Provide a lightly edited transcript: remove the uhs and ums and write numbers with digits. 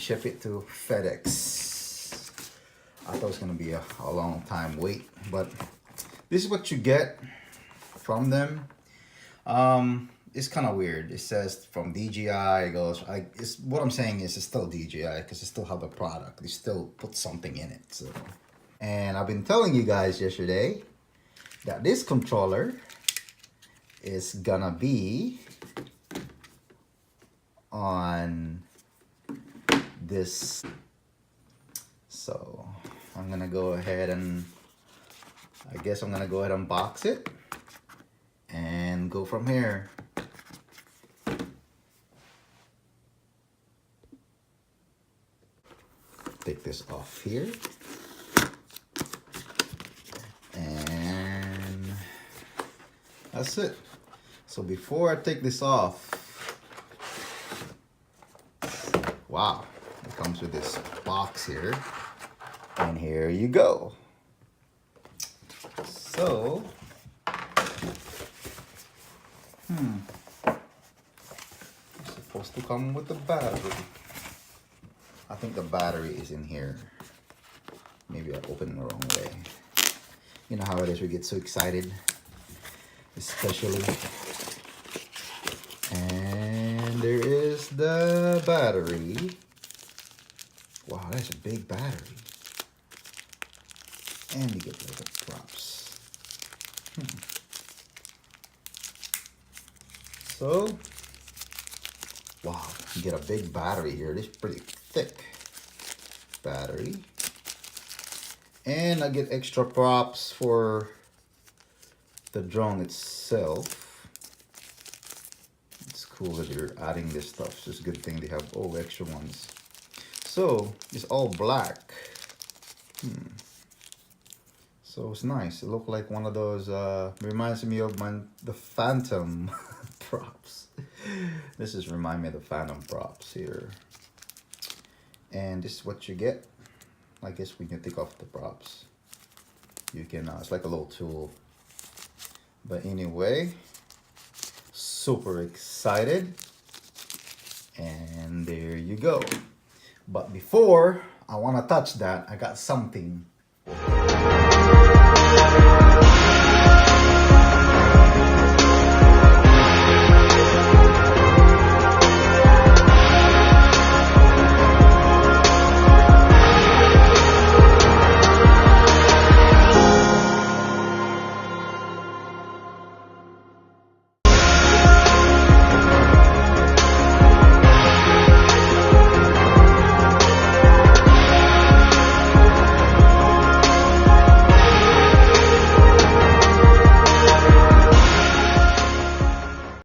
ship it to FedEx. I thought it was gonna be a long time wait, but this is what you get from them. It's kind of weird. It says from DJI. It goes. It's what I'm saying is it's still DJI because they still have the product. They still put something in it. So, and I've been telling you guys yesterday that this controller is gonna be on this. So I'm gonna go ahead and I guess I'm gonna go ahead and box it and go from here. Take this off here. And that's it. So before I take this off, wow, it comes with this box here. And here you go. So, it's supposed to come with the battery. I think the battery is in here. Maybe I opened it the wrong way. You know how it is, we get so excited. Especially. And there is the battery. Wow, that's a big battery. And you get like the props. So, wow, you get a big battery here. This is pretty thick battery. And I get extra props for the drone itself. It's cool that you're adding this stuff. It's just a good thing they have all extra ones. So, it's all black. So it's nice. It looks like one of those, reminds me of the Phantom props. This is remind me of the Phantom props here. And this is what you get. I guess when you take off the props, you can, it's like a little tool. But anyway, super excited. And there you go. But before I want to touch that, I got something.